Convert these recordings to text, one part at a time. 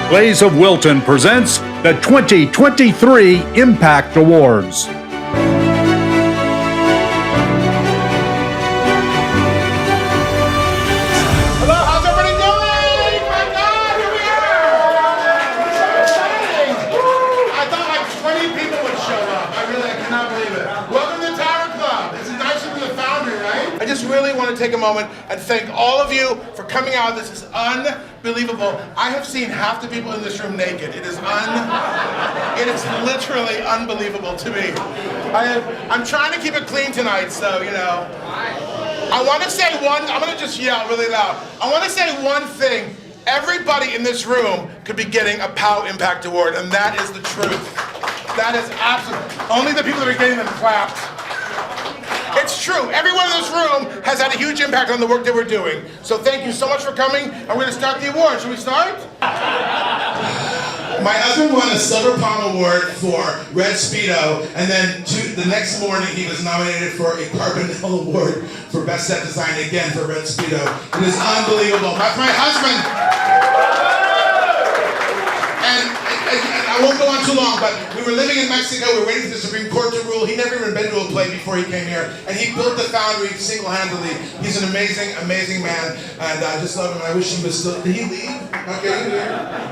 Blaze of Wilton presents the 2023 Impact Awards. Hello, how's everybody doing? My God, here we are! It's so exciting! I thought like 20 people would show up. I cannot believe it. Welcome to Tower Club. This is nicer than the Foundry, right? I just really want to take a moment and thank all of you for coming out. This is unbelievable. I have seen half the people in this room naked. It is literally unbelievable to me. I'm trying to keep it clean tonight, so you know. I want to say I'm going to just yell really loud. I want to say one thing. Everybody in this room could be getting a POW Impact Award, and that is the truth. That is absolute. Only the people that are getting them clapped. It's true. Everyone in this room has had a huge impact on the work that we're doing. So thank you so much for coming, and we're going to start the award. Should we start? My husband won a Silver Palm Award for Red Speedo, and then the next morning he was nominated for a Carbonell Award for Best Set Design again for Red Speedo. It is unbelievable. That's my husband. And I won't go on too long, but we were living in Mexico, we were waiting for the Supreme Court to rule. He never even been to a play before he came here, and he built the Foundry single-handedly. He's an amazing, amazing man, and I just love him. I wish he was still, did he leave? Okay,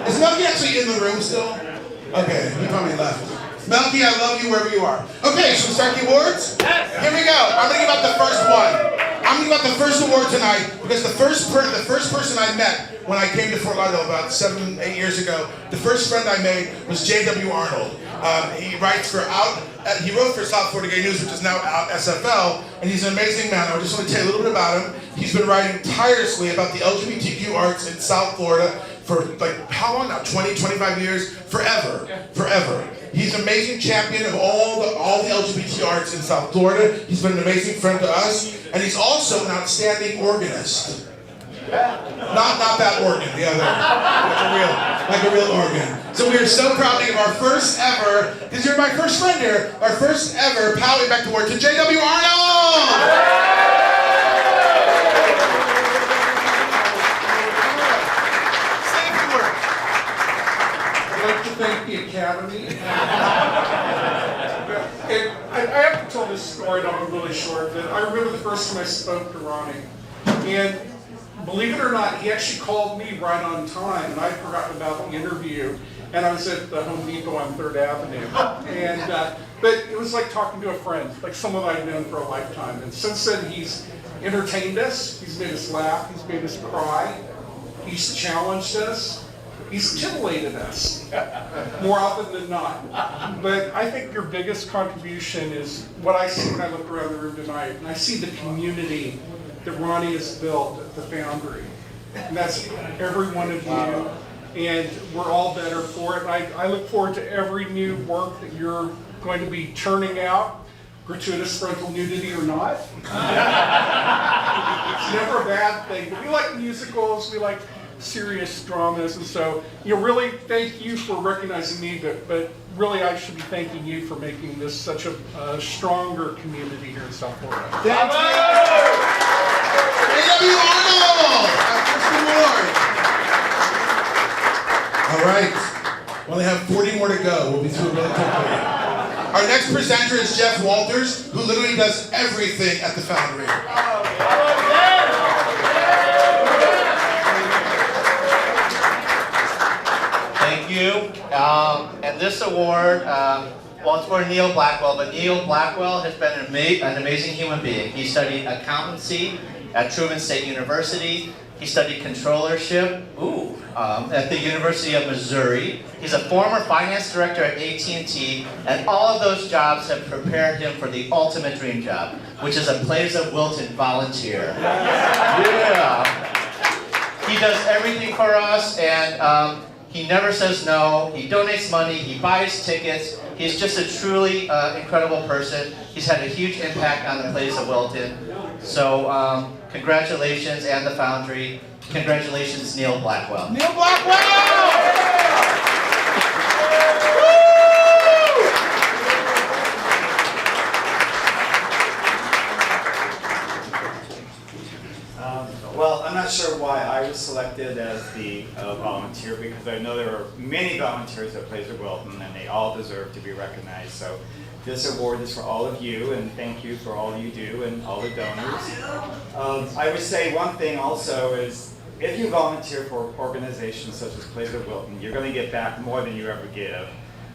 is Melky actually in the room still? Okay, he probably left. Melky, I love you wherever you are. Okay, should we start the awards? Yes. Here we go. I'm going to give out the first one. I'm going to give out the first award tonight because the first person I met when I came to Fort Lauderdale about 7-8 years ago, the first friend I made was J.W. Arnold. He wrote for South Florida Gay News, which is now out SFL, and he's an amazing man. I just want to tell you a little bit about him. He's been writing tirelessly about the LGBTQ arts in South Florida for like, how long now? 20, 25 years? Forever. He's an amazing champion of all the LGBT arts in South Florida. He's been an amazing friend to us, and he's also an outstanding organist. Not that organ, the other, like a real organ. So we are so proud to give our first ever, because you're my first friend here, our first ever POW Impact Award to J.W. Arnold! Say a few words. I'd like to thank the Academy. I have to tell this story, and I'll be really short, but I remember the first time I spoke to Ronnie, and believe it or not, he actually called me right on time, and I'd forgotten about the interview, and I was at the Home Depot on 3rd Avenue. And but it was like talking to a friend, like someone I'd known for a lifetime. And since then, he's entertained us, he's made us laugh, he's made us cry, he's challenged us, he's titillated us, more often than not. But I think your biggest contribution is what I see when I look around the room tonight, and I see the community that Ronnie has built at the Foundry. And that's every one of you, and we're all better for it. I look forward to every new work that you're going to be churning out, gratuitous parental nudity or not. It's never a bad thing. But we like musicals, we like serious dramas, and so really thank you for recognizing me, but really I should be thanking you for making this such a stronger community here in South Florida. Thank you! J.W. Arnold! Our first award! All right, we only have 40 more to go. We'll be through really quickly. Our next presenter is Jeff Walters, who literally does everything at the Foundry. Thank you. And this award, well, it's for Neil Blackwell, but Neil Blackwell has been an amazing human being. He studied accountancy at Truman State University. He studied controllership at the University of Missouri. He's a former finance director at AT&T, and all of those jobs have prepared him for the ultimate dream job, which is a Blaze of Wilton volunteer. Yeah. He does everything for us, and he never says no. He donates money, he buys tickets. He's just a truly incredible person. He's had a huge impact on the Blaze of Wilton. So congratulations, and the Foundry. Congratulations, Neil Blackwell. Neil Blackwell! Well, I'm not sure why I was selected as the volunteer, because I know there are many volunteers at Placer Wilton, and they all deserve to be recognized. So this award is for all of you, and thank you for all you do and all the donors. I would say one thing also is, if you volunteer for organizations such as Placer Wilton, you're going to get back more than you ever give,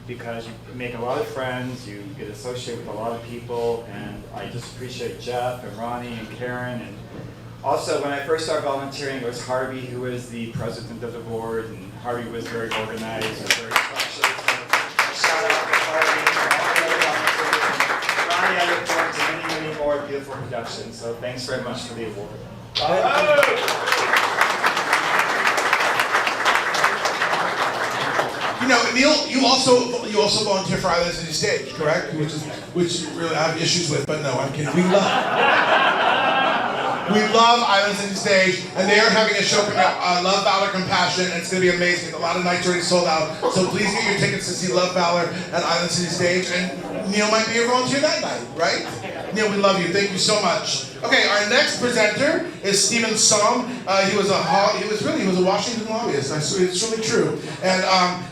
because you make a lot of friends, you get associated with a lot of people, and I just appreciate Jeff and Ronnie and Karen. And also, when I first started volunteering, it was Harvey who was the president of the board, and Harvey was very organized and very structured. So shout out to Harvey and all the other volunteers. Ronnie, I look forward to many, many more beautiful productions, so thanks very much for the award. You know, Neil, you also volunteer for Island City Stage, correct? Which really I have issues with, but no, I'm kidding. We love Island City Stage, and they are having a show coming up, Love, Valor, Compassion, and it's going to be amazing. A lot of nights already sold out, so please get your tickets to see Love, Valor at Island City Stage, and Neil might be your volunteer that night, right? Neil, we love you. Thank you so much. Okay, our next presenter is Stephen Somm. He was a Washington lobbyist. It's really true, and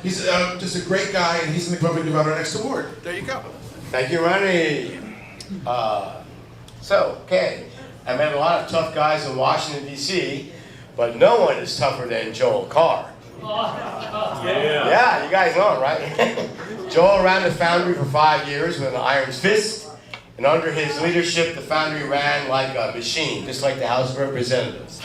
he's just a great guy, and he's going to come up and give out our next award. There you go. Thank you, Ronnie. Okay. I met a lot of tough guys in Washington, D.C., but no one is tougher than Joel Carr. Yeah, you guys know it, right? Joel ran the foundry for 5 years with an iron fist, and under his leadership, the foundry ran like a machine, just like the House of Representatives.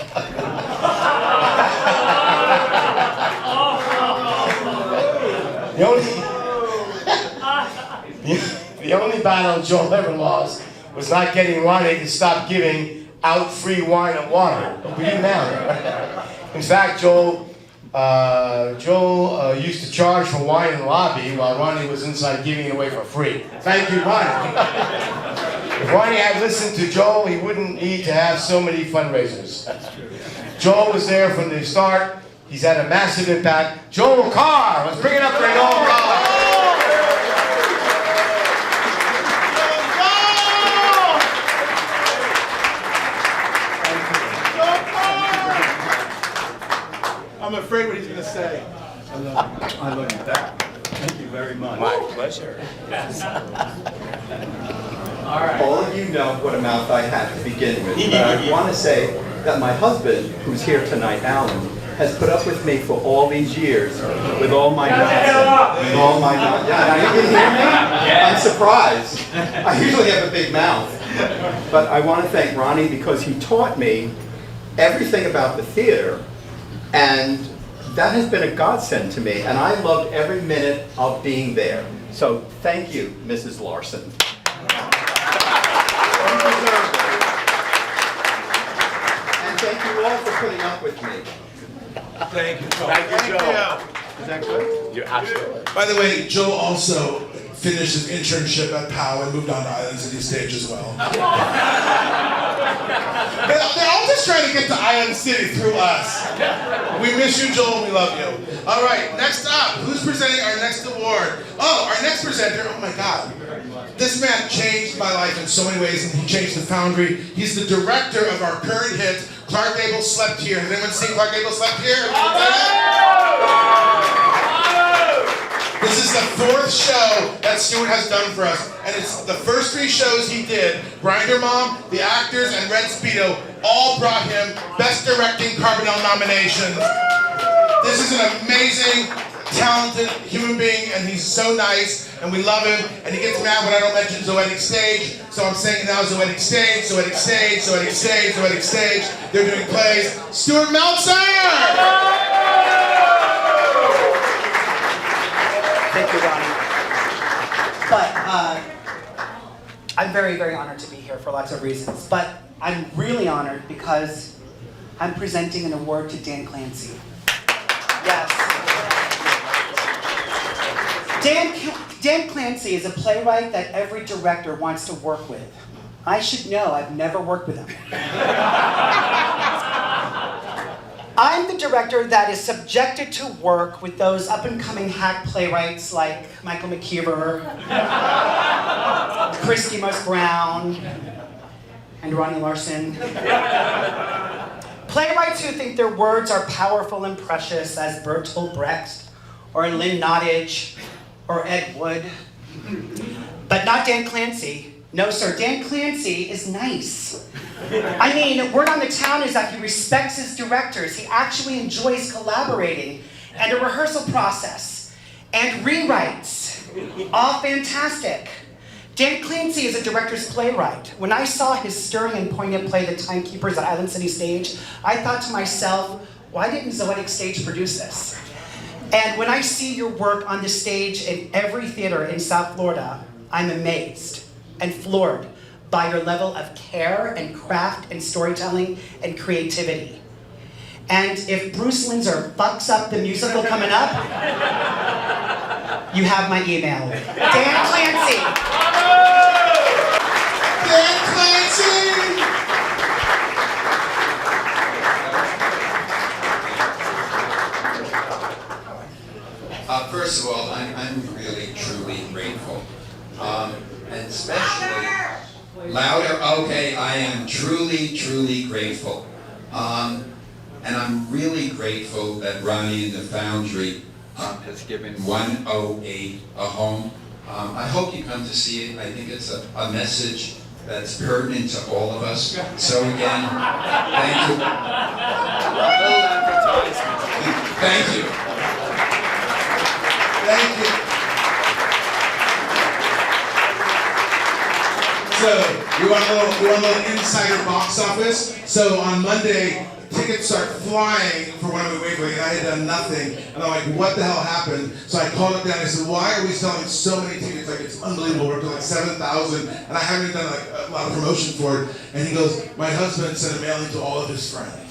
The only battle Joel ever lost was not getting Ronnie to stop giving out free wine and water. But we do now. In fact, Joel used to charge for wine in the lobby while Ronnie was inside giving it away for free. Thank you, Ronnie. If Ronnie had listened to Joel, he wouldn't need to have so many fundraisers. Joel was there from the start. He's had a massive impact. Joel Carr, let's bring it up for Joel Carr. I'm afraid what he's going to say. I love you. Thank you very much. My pleasure. All of you know what a mouth I had to begin with. But I want to say that my husband, who's here tonight, Alan, has put up with me for all these years with all my nonsense. With all my nonsense. Yeah, now you can hear me? I'm surprised. I usually have a big mouth. But I want to thank Ronnie because he taught me everything about the theater. And that has been a godsend to me, and I loved every minute of being there. So thank you, Mrs. Larson. And thank you all for putting up with me. Thank you, Joe. Thank you, Joe. Is that good? You're absolutely. By the way, Joe also finished his internship at POW and moved on to Island City Stage as well. They're all just trying to get to Island City through us. We miss you, Joel. We love you. All right, next up, who's presenting our next award? Oh, our next presenter, oh my God. This man changed my life in so many ways, and he changed the foundry. He's the director of our current hit, Clark Gable Slept Here. Has anyone seen Clark Gable Slept Here? This is the 4th show that Stuart has done for us, and it's the first 3 shows he did. Grinder Mom, The Actors, and Red Speedo all brought him Best Directing Carbonell nominations. This is an amazing, talented human being, and he's so nice, and we love him, and he gets mad when I don't mention Zoetic Stage, so I'm saying it now, Zoetic Stage, Zoetic Stage, Zoetic Stage, Zoetic Stage. They're doing plays. Stuart Meltzer! Thank you, Ronnie. But I'm very, very honored to be here for lots of reasons. But I'm really honored because I'm presenting an award to Dan Clancy. Yes. Dan Clancy is a playwright that every director wants to work with. I should know, I've never worked with him. I'm the director that is subjected to work with those up-and-coming hack playwrights like Michael McKeever, Chris Demos Brown, and Ronnie Larson. Playwrights who think their words are powerful and precious as Bertolt Brecht or Lynn Nottage or Ed Wood. But not Dan Clancy. No, sir, Dan Clancy is nice. I mean, word on the town is that he respects his directors. He actually enjoys collaborating and a rehearsal process and rewrites. All fantastic. Dan Clancy is a director's playwright. When I saw his stirring and poignant play, The Timekeepers at Island City Stage, I thought to myself, why didn't Zoetic Stage produce this? And when I see your work on the stage in every theater in South Florida, I'm amazed and floored by your level of care and craft and storytelling and creativity. And if Bruce Linzer fucks up the musical coming up, you have my email. Dan Clancy. Dan Clancy! First of all, I'm really, truly grateful. And especially, louder, okay, I am truly, truly grateful. And I'm really grateful that Ronnie and the Foundry has given 108 a home. I hope you come to see it. I think it's a message that's pertinent to all of us. So again, thank you. Thank you. Thank you. So, we want a little insider box office. So on Monday, tickets start flying for When We Wait For You, and I had done nothing. And I'm like, what the hell happened? So I called him down and I said, why are we selling so many tickets? Like, it's unbelievable. We're up to like 7,000, and I haven't done like a lot of promotion for it. And he goes, my husband sent a mailing to all of his friends.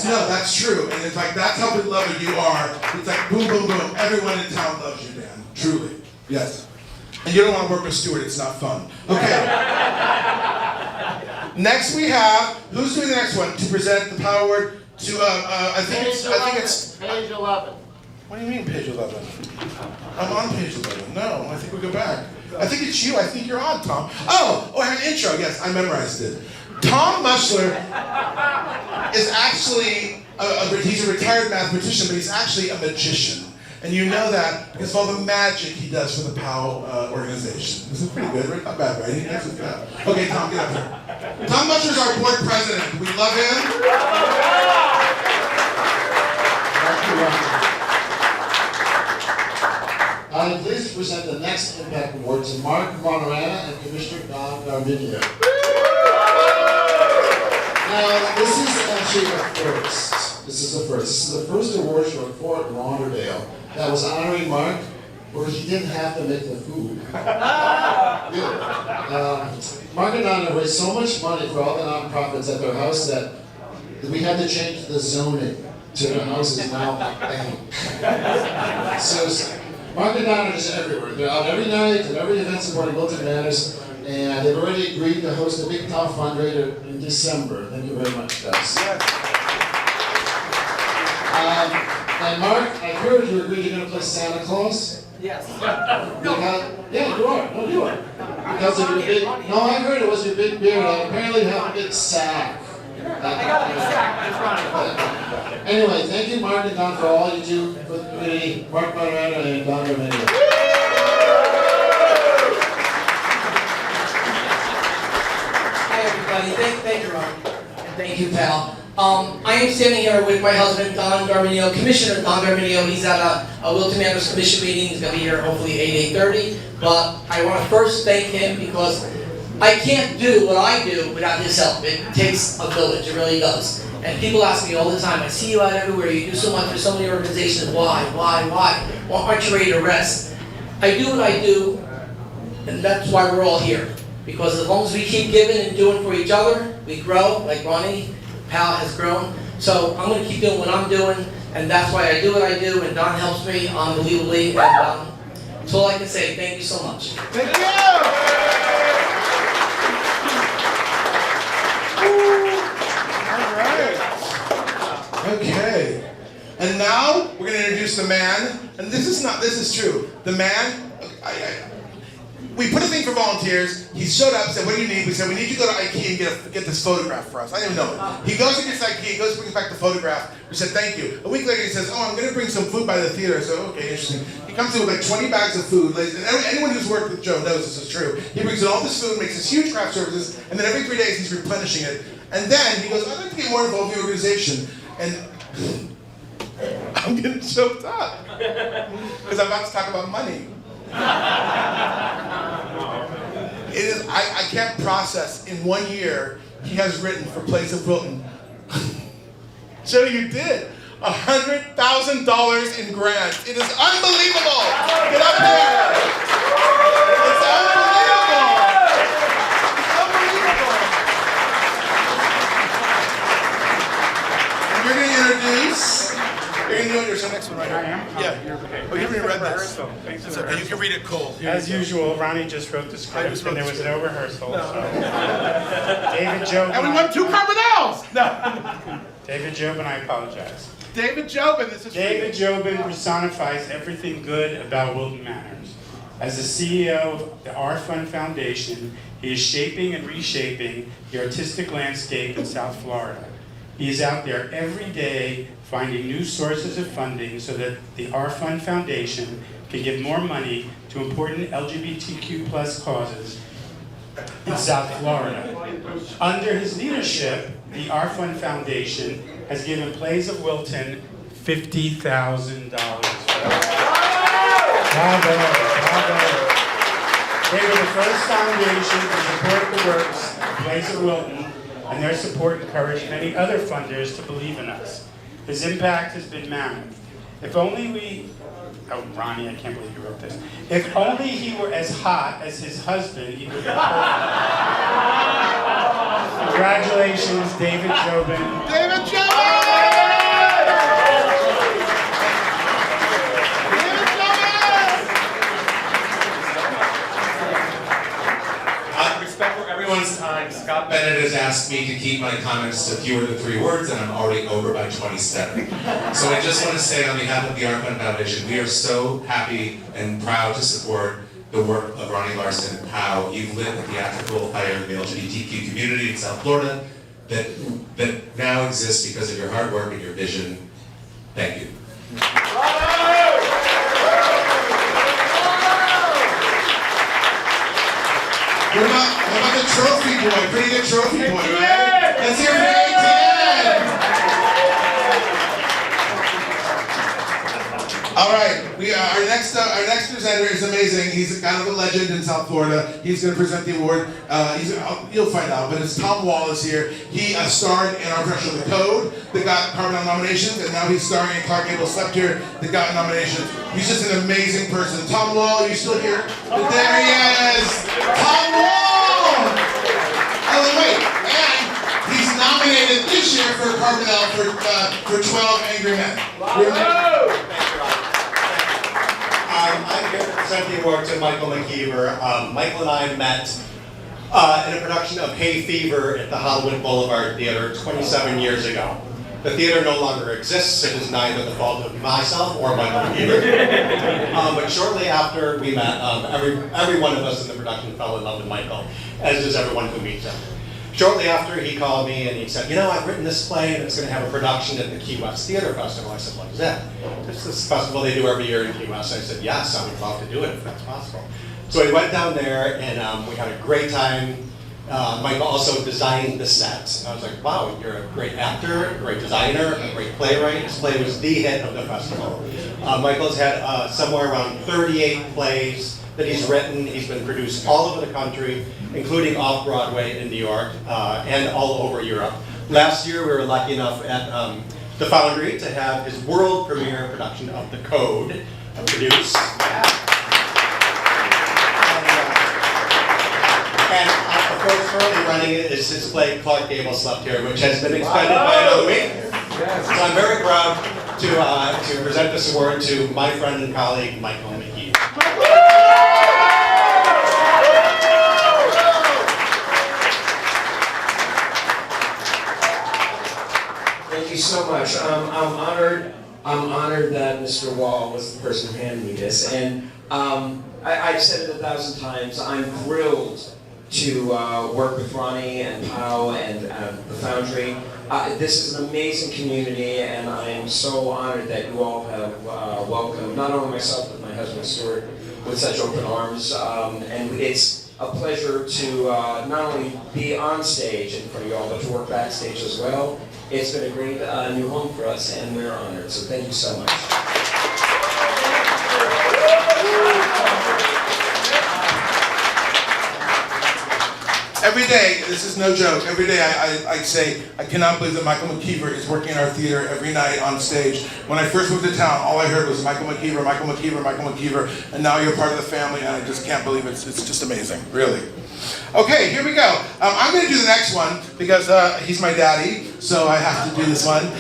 No, that's true. And it's like, that's how beloved you are. It's like boom, boom, boom. Everyone in town loves you, Dan. Truly. Yes. And you don't want to work with Stuart, it's not fun. Okay. Next we have, who's doing the next one to present the POW Award to, I think it's Page 11. What do you mean page 11? I'm on page 11. No, I think we go back. I think it's you. I think you're on, Tom. Oh, I have an intro. Yes, I memorized it. Tom Mushler is actually, he's a retired mathematician, but he's actually a magician. And you know that because of all the magic he does for the POW organization. This is pretty good, right? Not bad, right? Okay, Tom, get up here. Tom Mushler's our board president. We love him. I'm pleased to present the next Impact Award to Mark Monorana and Commissioner Don Garvinia. Now, this is actually a first. This is the first award show at Fort Lauderdale that was honoring Mark, where he didn't have to make the food. Mark and Don have raised so much money for all the nonprofits at their house that we had to change the zoning to the house is now bank. So Mark and Don are just everywhere. They're out every night at every event supporting Milton Matters, and they've already agreed to host a big POW fundraiser in December. Thank you very much, guys. And Mark, I heard you agreed you're going to play Santa Claus. Yes. Yeah, you are. No, you are. Because of your big. No, I heard it was your big beard. Apparently, you have a big sack. I got a big sack. That's right. Anyway, thank you, Mark and Don, for all you do for the community. Mark Monorana and Don Garvinia. Hi, everybody. Thank you, Ron. And thank you, Pal. I am standing here with my husband, Don Garvinia, Commissioner Don Garvinia. He's at a Wilton Manors Commission meeting. He's going to be here hopefully 8:30. But I want to first thank him because I can't do what I do without his help. It takes a village. It really does. And people ask me all the time, I see you out everywhere. You do so much for so many organizations. Why? Well, aren't you ready to rest? I do what I do, and that's why we're all here. Because as long as we keep giving and doing for each other, we grow, like Ronnie. POW has grown. So I'm going to keep doing what I'm doing, and that's why I do what I do, and Don helps me unbelievably, and that's all I can say. Thank you so much. Thank you! All right. Okay. And now we're going to introduce the man, and this is true. The man, we put a thing for volunteers. He showed up, said, what do you need? We said, we need you to go to IKEA and get this photograph for us. I didn't even know. He goes and gets IKEA, goes and brings back the photograph. We said, thank you. A week later, he says, oh, I'm going to bring some food by the theater. So, okay, interesting. He comes in with like 20 bags of food. And anyone who's worked with Joe knows this is true. He brings in all this food, makes this huge craft services, and then every 3 days he's replenishing it. And then he goes, I'd like to get more involved in the organization. And I'm getting choked up because I'm about to talk about money. It is, I can't process in 1 year he has written for Plays of Wilton. Joe, you did $100,000 in grants. It is unbelievable. Get up there. It's unbelievable. It's unbelievable. And you're going to introduce. You're going to do your next one right here. I am? Yeah. Okay. Oh, you haven't read this. Thanks It's for the okay. You can read it cold. As usual, Ronnie just wrote the script, and there was no rehearsal. No. So. David Job And we won 2 Carbonells! No. David Job and I apologize. David Jobin, this is David Jobin personifies everything good about Wilton Manors. As the CEO of the Our Fund Foundation, he is shaping and reshaping the artistic landscape in South Florida. He is out there every day finding new sources of funding so that the Our Fund Foundation can give more money to important LGBTQ+ causes in South Florida. Under his leadership, the Our Fund Foundation has given Plays of Wilton $50,000. Bravo, bravo. They were the first foundation to support the works of Plays of Wilton, and their support encouraged many other funders to believe in us. His impact has been mammoth. If only we, oh Ronnie, I can't believe you wrote this. If only he were as hot as his husband, he would be perfect. Congratulations, David Jobin. David Jobin! Respect for everyone's time, Scott Bennett has asked me to keep my comments to fewer than 3 words, and I'm already over by 27. So I just want to say on behalf of the Our Fund Foundation, we are so happy and proud to support the work of Ronnie Larson and POW. You've lit a theatrical fire in the LGBTQ community in South Florida that now exists because of your hard work and your vision. Thank you. What about the trophy boy? Pretty good trophy boy, right? Let's hear it for ATN! All right, our next presenter is amazing. He's kind of a legend in South Florida. He's going to present the award. You'll find out, but it's Tom Wallace here. He starred in our production of The Code that got Carbonell nominations, and now he's starring in Clark Gable Slept Here that got nominations. He's just an amazing person. Tom Wall, you still here? There he is! Tom Wall! Oh, wait, and he's nominated this year for Carbonell for 12 Angry Men. I'm here to present the award to Michael McKeever. Michael and I met in a production of Hay Fever at the Hollywood Boulevard Theater 27 years ago. The theater no longer exists. It is neither the fault of myself or Michael McKeever. But shortly after we met, every one of us in the production fell in love with Michael, as does everyone who meets him. Shortly after, he called me and he said, you know, I've written this play and it's going to have a production at the Key West Theater Festival. I said, what is that? It's this festival they do every year in Key West. I said, yes, I would love to do it if that's possible. So we went down there and we had a great time. Michael also designed the set. And I was like, wow, you're a great actor, a great designer, a great playwright. This play was the hit of the festival. Michael's had somewhere around 38 plays that he's written. He's been produced all over the country, including off-Broadway in New York and all over Europe. Last year, we were lucky enough at the Foundry to have his world premiere production of The Code produced. And of course, currently running it is his play Clark Gable Slept Here, which has been extended by another week. So I'm very proud to present this award to my friend and colleague, Michael McKeever. Thank you so much. I'm honored that Mr. Wall was the person who handed me this, and I've said it 1,000 times, I'm thrilled to work with Ronnie and POW and the Foundry. This is an amazing community, and I'm so honored that you all have welcomed not only myself but my husband Stuart with such open arms. And it's a pleasure to not only be on stage in front of you all, but to work backstage as well. It's been a great new home for us, and we're honored. So thank you so much. Every day, this is no joke, every day I say, I cannot believe that Michael McKeever is working in our theater every night on stage. When I first moved to town, all I heard was Michael McKeever, Michael McKeever, Michael McKeever, and now you're part of the family, and I just can't believe it's just amazing, really. Okay, here we go. I'm going to do the next one because he's my daddy, so I have to do this one.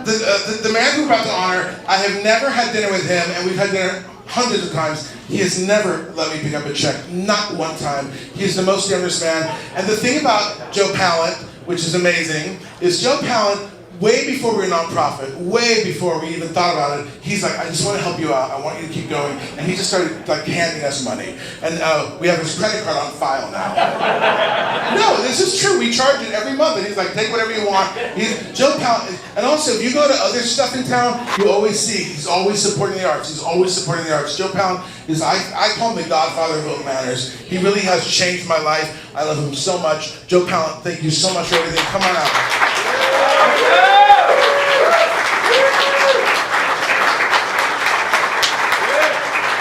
The man who we're about to honor, I have never had dinner with him, and we've had dinner hundreds of times. He has never let me pick up a check, not one time. He is the most generous man. And the thing about Joe Pallant, which is amazing, is Joe Pallant, way before we were a nonprofit, way before we even thought about it, he's like, I just want to help you out. I want you to keep going. And he just started like handing us money. And we have his credit card on file now. No, this is true. We charge it every month. And he's like, take whatever you want. Joe Pallant. And also, if you go to other stuff in town, you always see he's always supporting the arts. He's always supporting the arts. Joe Pallant is, I call him the godfather of Wilton Manors. He really has changed my life. I love him so much. Joe Pallant, thank you so much for everything. Come on out.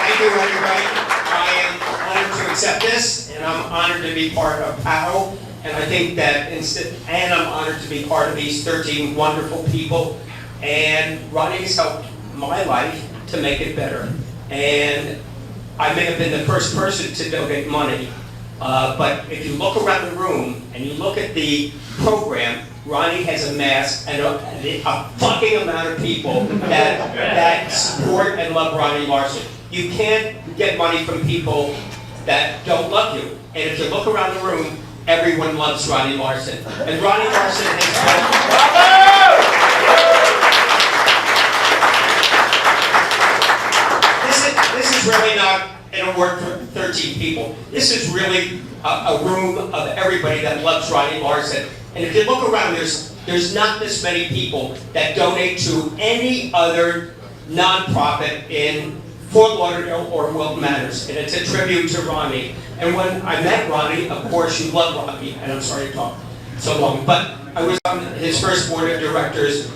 Thank you, everybody. I am honored to accept this, and I'm honored to be part of POW. And I think that and I'm honored to be part of these 13 wonderful people. And Ronnie's helped my life to make it better. And I may have been the first person to donate money, but if you look around the room and you look at the program, Ronnie has amassed a fucking amount of people that support and love Ronnie Larson. You can't get money from people that don't love you. And if you look around the room, everyone loves Ronnie Larson. And Ronnie Larson this is really not an award for 13 people. This is really a room of everybody that loves Ronnie Larson. And if you look around, there's not this many people that donate to any other nonprofit in Fort Lauderdale or Wilton Manors. And it's a tribute to Ronnie. And when I met Ronnie, of course you love Ronnie, and I'm sorry to talk so long, but I was on his first board of directors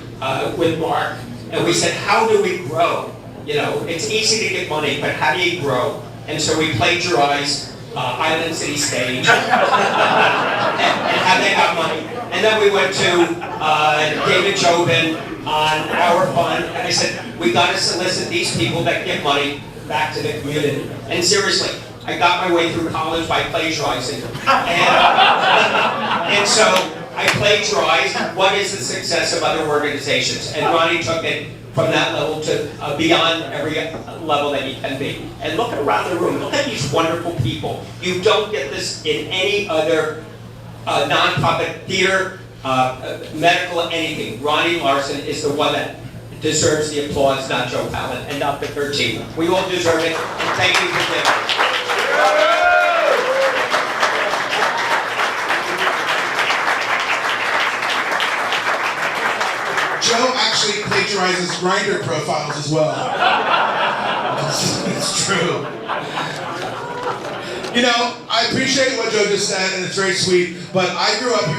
with Mark, and we said, how do we grow? You know, it's easy to get money, but how do you grow? And so we plagiarized Island City Stage and how they got money. And then we went to David Jobin on Our Fund, and I said, we got to solicit these people that give money back to the community. And seriously, I got my way through college by plagiarizing. And so I plagiarized what is the success of other organizations. And Ronnie took it from that level to beyond every level that you can be. And look around the room, look at these wonderful people. You don't get this in any other nonprofit theater, medical, anything. Ronnie Larson is the one that deserves the applause, not Joe Pallant, and not the 13. We all deserve it, and thank you for giving. Joe actually plagiarizes Grindr profiles as well. It's true. You know, I appreciate what Joe just said, and it's very sweet. But I grew up, you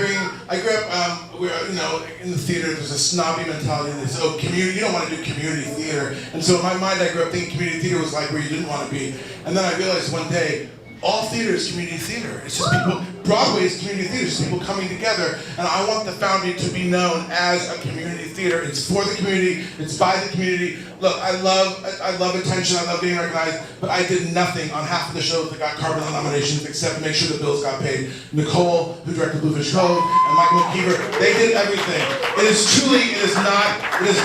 know, in the theater. There's a snobby mentality. There's community. You don't want to do community theater. And so in my mind, I grew up thinking community theater was like where you didn't want to be. And then I realized one day, all theater is community theater. It's just people. Broadway is community theater. It's people coming together. And I want the Foundry to be known as a community theater. It's for the community. It's by the community. Look, I love attention. I love being recognized. But I did nothing on half of the shows that got Carbon nominations except make sure the bills got paid. Nicole, who directed Bluefish Cove, and Michael McKeever, they did everything. It is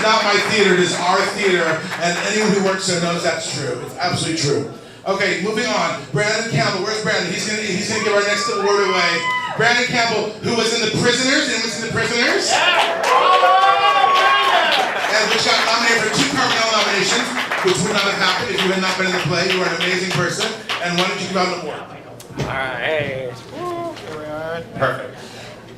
not my theater. It is our theater. And anyone who works there knows that's true. It's absolutely true. Okay, moving on. Brandon Campbell, where's Brandon? He's gonna give our next award away. Brandon Campbell, who was in The Prisoners, and was in The Prisoners. And which got nominated for 2 Carbon nominations, which would not have happened if you had not happened in the play. You are an amazing person. And why don't you give out an award? All right. Perfect.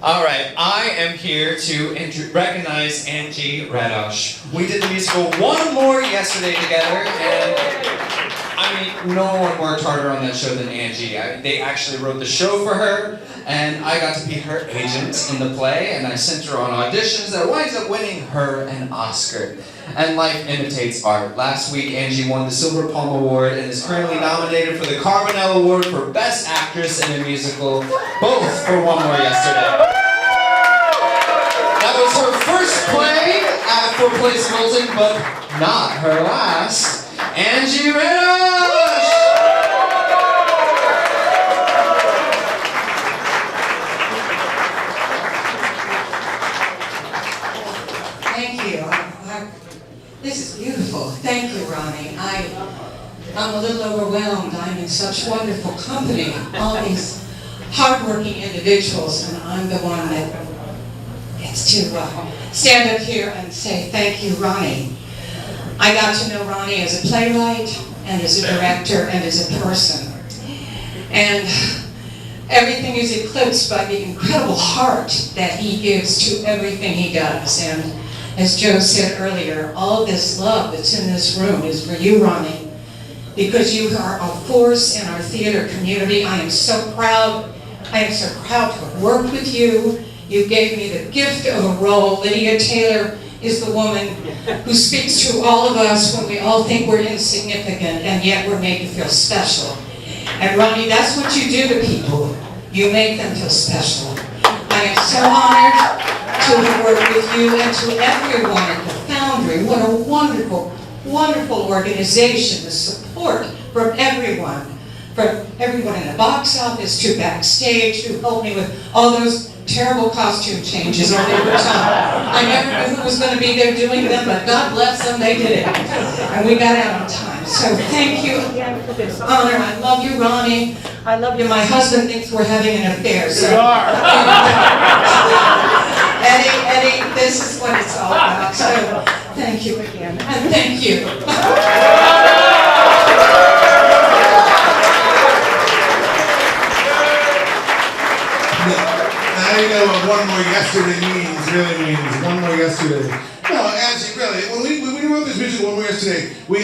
All right, I am here to recognize Angie Radosh. We did the musical One More yesterday together, and I mean, no one worked harder on that show than Angie. They actually wrote the show for her, and I got to be her agent in the play, and I sent her on auditions that winds up winning her an Oscar. And life imitates art. Last week, Angie won the Silver Palm Award and is currently nominated for the Carbonell Award for Best Actress in a Musical, both for One More yesterday. That was her first play for Place Milton, but not her last. Angie Radosh! Thank you. This is beautiful. Thank you, Ronnie. I'm a little overwhelmed. I'm in such wonderful company. All these hardworking individuals, and I'm the one that gets to stand up here and say thank you, Ronnie. I got to know Ronnie as a playwright, and as a director, and as a person. And everything is eclipsed by the incredible heart that he gives to everything he does. And as Joe said earlier, all this love that's in this room is for you, Ronnie, because you are a force in our theater community. I am so proud. I am so proud to have worked with you. You gave me the gift of a role. Lydia Taylor is the woman who speaks to all of us when we all think we're insignificant, and yet we're made to feel special. And Ronnie, that's what you do to people. You make them feel special. I am so honored to have worked with you and to everyone at the Foundry. What a wonderful, wonderful organization. The support from everyone in the box office to backstage, who helped me with all those terrible costume changes all the time. I never knew who was going to be there doing them, but God bless them, they did it. And we got out on time. So thank you again for this honor. I love you, Ronnie. I love you. My husband thinks we're having an affair. So. We are. Eddie, this is what it's all about. So thank you again. And thank you. Now you know what one more yesterday really means. One more yesterday. No, Angie, really, when we wrote this musical, One More Yesterday, we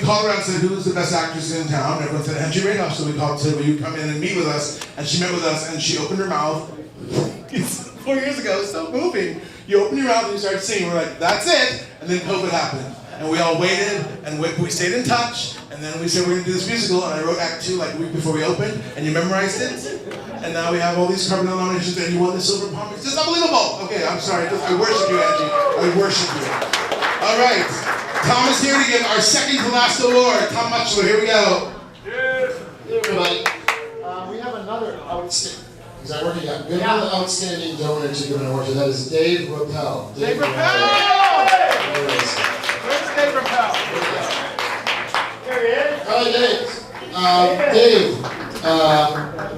called around and said, who's the best actress in town? Everyone said, Angie Radosh. So we called and said, will you come in and meet with us? And she met with us, and she opened her mouth. 4 years ago, it's so moving. You open your mouth and you start singing. We're like, that's it. And then COVID happened. And we all waited, and we stayed in touch. And then we said, we're going to do this musical. And I wrote Act 2 like a week before we opened. And you memorized it. And now we have all these Carbonell nominations, and you won the Silver Palm. It's just unbelievable. Okay, I'm sorry. I worship you, Angie. I worship you. All right. Tom is here to give our second to last award. Tom Muchler, here we go. Hey, everybody. We have another outstanding. Is that working out? We have another outstanding donor to give an award to. That is Dave Rappel. Dave Rappel! Where's Dave Rappel? There he is. Hi, Dave.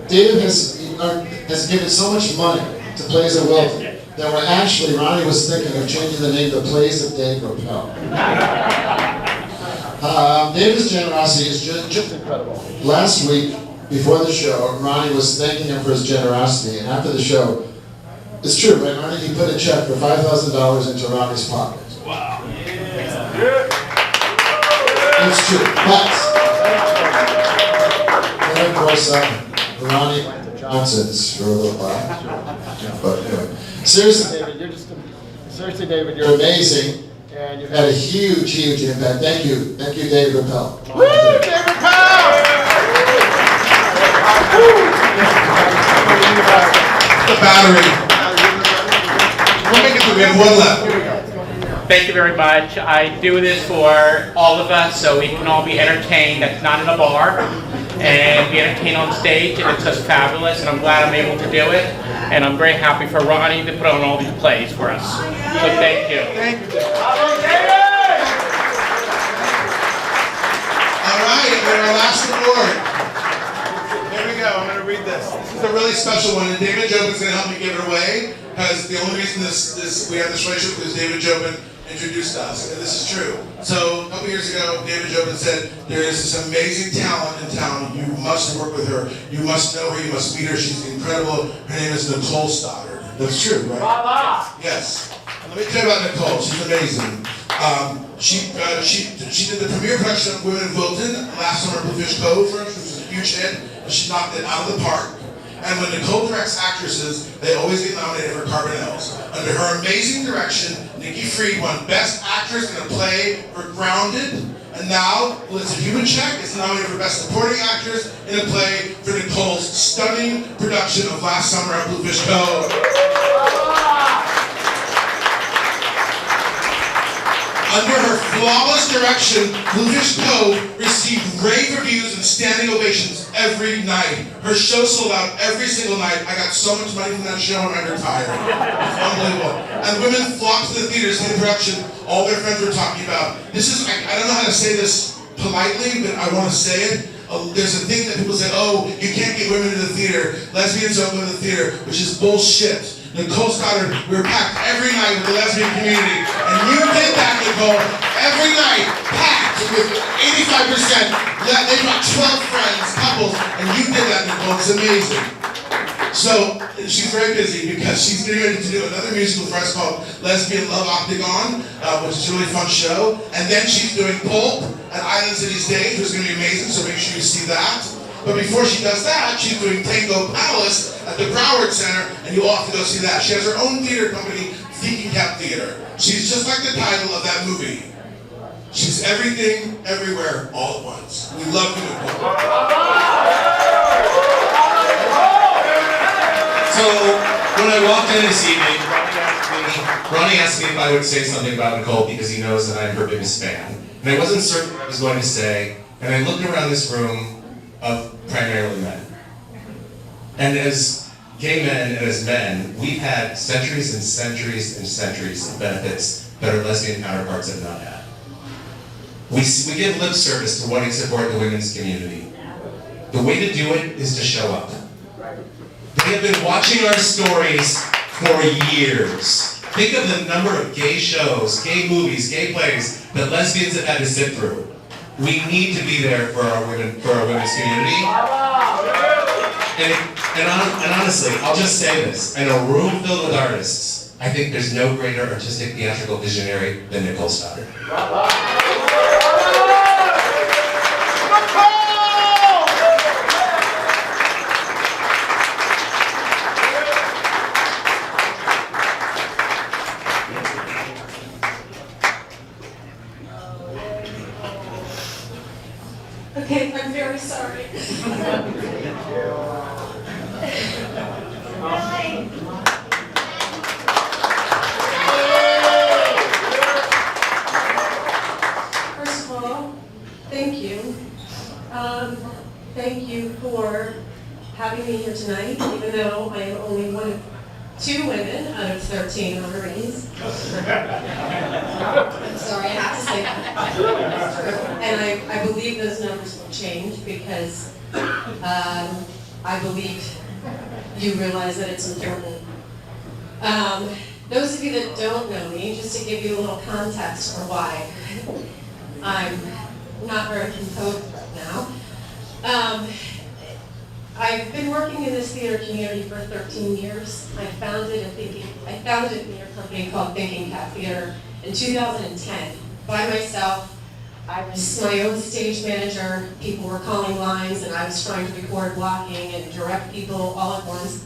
Dave has given so much money to Plays of Wilton that we're actually, Ronnie was thinking of changing the name to Plays of Dave Rappel. David's generosity is just incredible. Last week, before the show, Ronnie was thanking him for his generosity, and after the show, it's true, right, Ronnie? He put a check for $5,000 into Ronnie's pocket. Wow. It's true, but then of course, Ronnie went to Johnson's for a little while. But anyway, seriously, David, you're amazing, and you've had a huge, huge impact. Thank you, Dave Rappel. Woo, Dave Rappel! The battery. We'll make it through. We have one left. Thank you very much. I do this for all of us so we can all be entertained. That's not in a bar. And be entertained on stage. And it's just fabulous. And I'm glad I'm able to do it. And I'm very happy for Ronnie to put on all these plays for us. So thank you. Thank you. All right, and our last award. Here we go. I'm going to read this. This is a really special one, and David Jobin's going to help me give it away, because the only reason we have this relationship is David Jobin introduced us, and this is true. So a couple years ago, David Jobin said, there is this amazing talent in town. You must work with her. You must know her. You must meet her. She's incredible. Her name is Nicole Stoddard. That's true, right? Yes. And let me tell you about Nicole. She's amazing. She did the premiere production of Women in Wilton last summer at Bluefish Cove, which was a huge hit, and she knocked it out of the park. And when Nicole directs actresses, they always get nominated for Carbonells. Under her amazing direction, Nikki Fried won Best Actress in a Play for Grounded, and now Melissa Hubencheck is nominated for Best Supporting Actress in a Play for Nicole's stunning production of last summer at Bluefish Cove. Under her flawless direction, Bluefish Cove received rave reviews and standing ovations every night. Her show sold out every single night. I got so much money from that show when I retired. It's unbelievable. And women flocked to the theaters to see the production all their friends were talking about. This is, I don't know how to say this politely, but I want to say it. There's a thing that people say, oh, you can't get women to the theater. Lesbians don't go to the theater, which is bullshit. Nicole Stoddard, we were packed every night with the lesbian community. And you did that, Nicole, every night, packed with 85%. They brought 12 friends, couples, and you did that, Nicole. It's amazing. So, she's very busy because she's getting ready to do another musical for us called Lesbian Love Octagon, which is a really fun show. And then she's doing Pulp at Island City Stage, which is going to be amazing, so make sure you see that. But before she does that, she's doing Tango Palace at the Broward Center, and you'll have to go see that. She has her own theater company, Thinking Cap Theater. She's just like the title of that movie. She's everything, everywhere, all at once. We love you, Nicole. So, when I walked in this evening, Ronnie asked me if I would say something about Nicole because he knows that I'm her biggest fan. And I wasn't certain what I was going to say, and I looked around this room of primarily men. And as gay men and as men, we've had centuries and centuries and centuries of benefits that our lesbian counterparts have not had. We give lip service to wanting to support the women's community. The way to do it is to show up. They have been watching our stories for years. Think of the number of gay shows, gay movies, gay plays that lesbians have had to sit through. We need to be there for our women's community. And honestly, I'll just say this. In a room filled with artists, I think there's no greater artistic theatrical visionary than Nicole Stoddard. Okay, I'm very sorry. First of all, thank you. Thank you for having me here tonight, even though I am only one of 2 women out of 13 honorees. I'm sorry, I have to say that. And I believe those numbers will change because I believe you realize that it's important. Those of you that don't know me, just to give you a little context for why I'm not very composed right now. I've been working in this theater community for 13 years. I founded a theater company called Thinking Cap Theater in 2010 by myself. I was my own stage manager. People were calling lines and I was trying to record blocking and direct people all at once.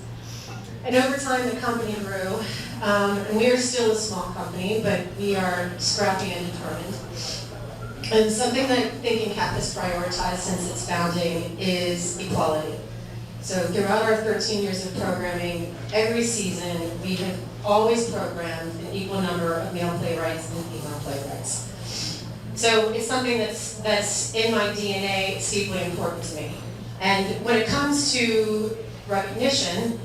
And over time the company grew, and we are still a small company, but we are scrappy and determined. And something that Thinking Cap has prioritized since its founding is equality. So throughout our 13 years of programming, every season we have always programmed an equal number of male playwrights and female playwrights. So it's something that's in my DNA. It's deeply important to me. And when it comes to recognition,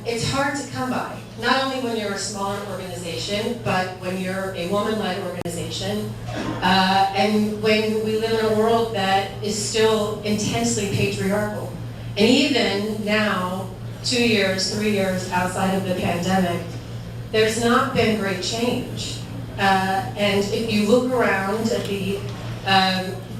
it's hard to come by. Not only when you're a smaller organization, but when you're a woman-led organization, and when we live in a world that is still intensely patriarchal. And even now, 2 years, 3 years outside of the pandemic, there's not been great change. And if you look around at the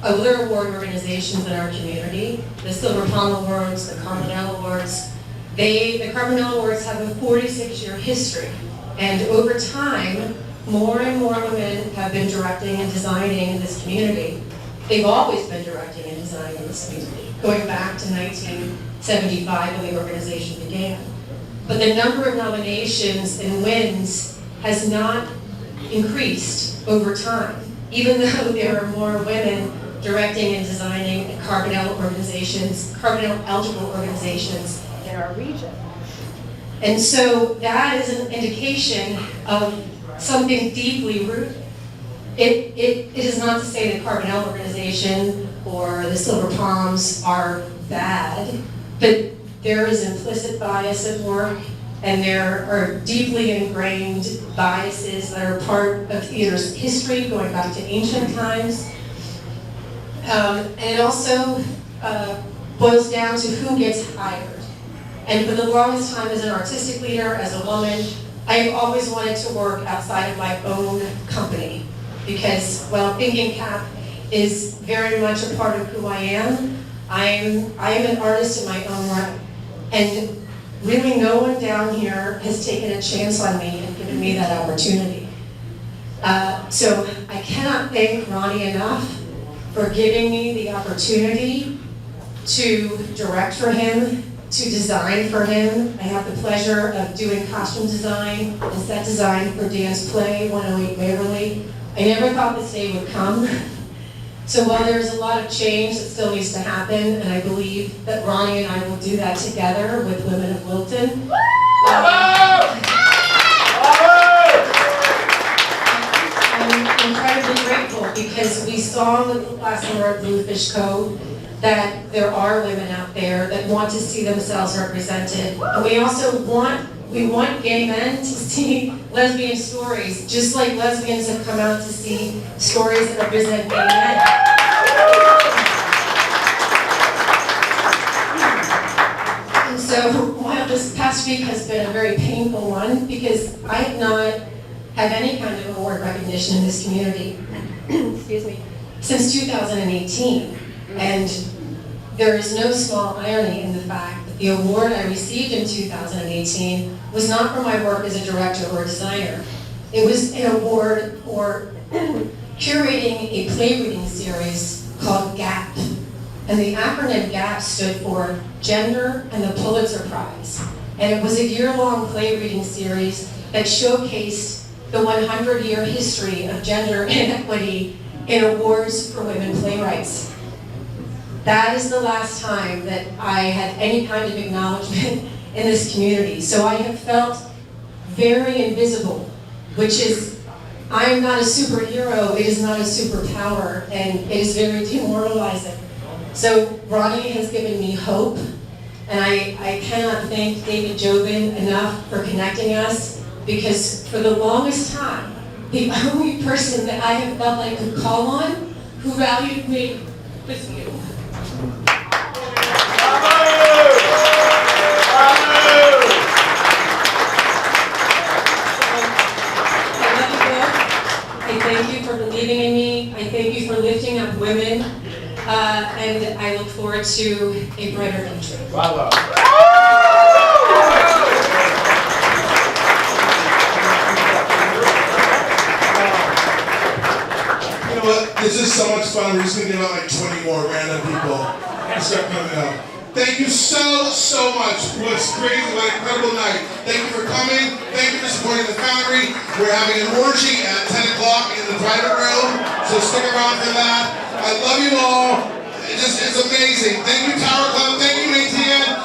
other award organizations in our community, the Silver Palm Awards, the Carbonell Awards, the Carbonell Awards have a 46-year history. And over time, more and more women have been directing and designing in this community. They've always been directing and designing in this community, going back to 1975 when the organization began. But the number of nominations and wins has not increased over time, even though there are more women directing and designing at Carbonell organizations, Carbonell eligible organizations in our region. And so that is an indication of something deeply rooted. It is not to say the Carbonell organization or the Silver Palms are bad, but there is implicit bias at work, and there are deeply ingrained biases that are part of theater's history going back to ancient times. And it also boils down to who gets hired. And for the longest time as an artistic leader, as a woman, I have always wanted to work outside of my own company because, well, Thinking Cap is very much a part of who I am. I am an artist in my own right. And really no one down here has taken a chance on me and given me that opportunity. So I cannot thank Ronnie enough for giving me the opportunity to direct for him, to design for him. I have the pleasure of doing costume design and set design for Dance Play 108 Waverly. I never thought this day would come. So while there's a lot of change that still needs to happen, and I believe that Ronnie and I will do that together with Women of Wilton. I'm incredibly grateful because we saw last summer at Bluefish Cove that there are women out there that want to see themselves represented. And we also want gay men to see lesbian stories, just like lesbians have come out to see stories that represent gay men. And so, while this past week has been a very painful one, because I have not had any kind of award recognition in this community, excuse me, since 2018. And there is no small irony in the fact that the award I received in 2018 was not for my work as a director or a designer. It was an award for curating a play reading series called GAP. And the acronym GAP stood for Gender and the Pulitzer Prize. And it was a year-long play reading series that showcased the 100-year history of gender inequity in awards for women playwrights. That is the last time that I had any kind of acknowledgement in this community. So I have felt very invisible, which is, I am not a superhero, it is not a superpower, and it is very demoralizing. So Ronnie has given me hope, and I cannot thank David Jobin enough for connecting us, because for the longest time, the only person that I have felt I could call on who valued me was you. I thank you for believing in me. I thank you for lifting up women. And I look forward to a brighter future. Bravo. You know what? This is so much fun. We're just going to give out like 20 more random people to start coming up. Thank you so much. It was crazy. What an incredible night. Thank you for coming. Thank you for supporting the Foundry. We're having an orgy at 10 o'clock in the private room, so stick around for that. I love you all. It's amazing. Thank you, Tower Club. Thank you, ATN.